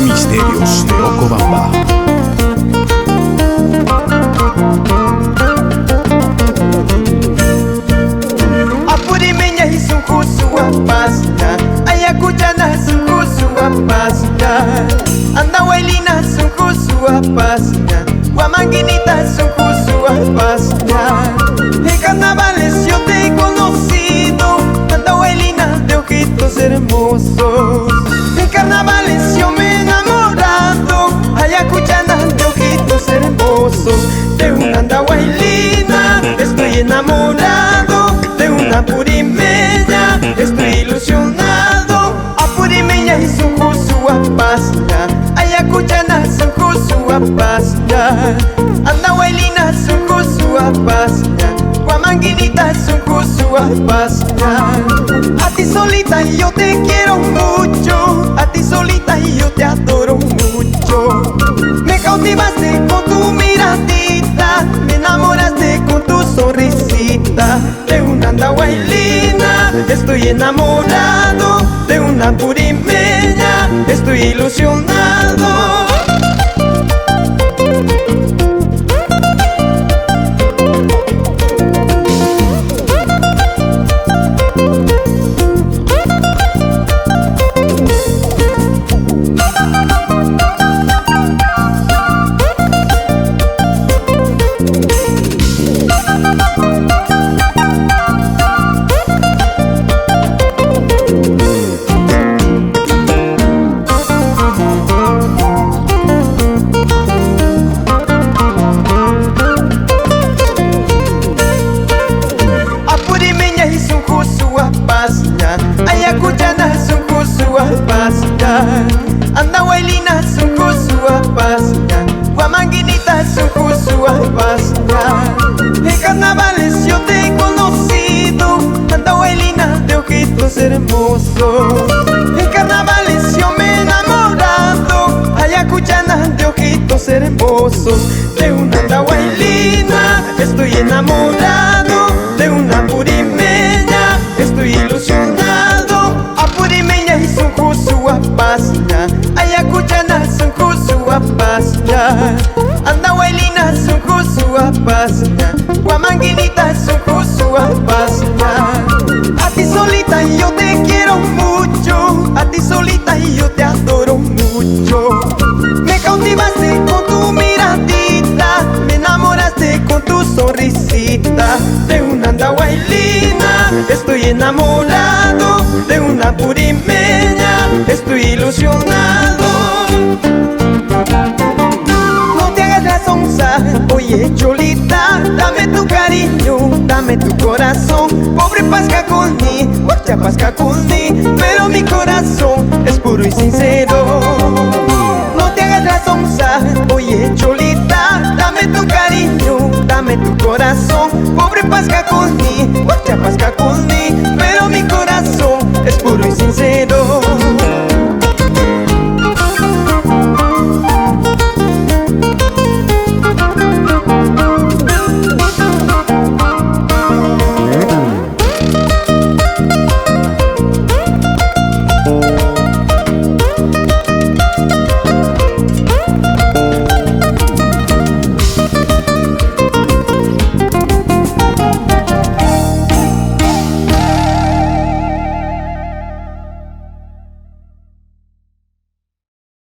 Misterios de Ocobamba. Apurimeña y sunkusu apasna, Ayacuchana sunkusu apasna, Andahuaylina sunkusu apasna, Huamanguinita sunkusu apasna. En carnavales yo te he conocido, Andahuaylina de ojitos hermosos. En carnavales yo me he enamorado, Ayacuchana de ojitos hermosos. De una Andahuaylina estoy enamorado, de una apurimeña estoy ilusionado. Apurimeña y sunkusu apasna, Ayacuchana sunkusu apasna, Andahuaylina sunkusu apasna, Huamanguinita sunkusu apasna. A ti solita yo te quiero mucho, a ti solita yo te adoro mucho. Me cautivaste con tu miradita, me enamoraste con tu sonrisita. De una Andahuaylina estoy enamorado, de una apurimeña estoy ilusionado. Ayacuchana sunkusu apasna, Andahuaylina sunkusu apasna, Huamanguinita sunkusu apasna. En carnavales yo te he conocido, Andahuaylina de ojitos hermosos. En carnavales yo me he enamorado, Ayacuchana de ojitos hermosos. De una Andahuaylina estoy enamorado, de una apurimeña estoy ilusionado. Apurimeña y sunkusu apasna, Ayacuchana sunkusu apasna, Andahuaylina sunkusu apasna, Huamanguinita sunkusu apasna. A ti solita yo te quiero mucho, a ti solita yo te adoro mucho. Me cautivaste con tu miradita, me enamoraste con tu sonrisita. De una Andahuaylina estoy enamorado, de una apurimeña estoy ilusionado. No te hagas la sonsa, oye cholita, dame tu cariño, dame tu corazón. Pobre Pascacuní, mucha Pascacuní, pero mi corazón es puro y sincero. No te hagas la sonsa, oye cholita, dame tu cariño, dame tu corazón. Pobre Pascacuní, mucha Pascacuní, pero mi corazón es puro y sincero.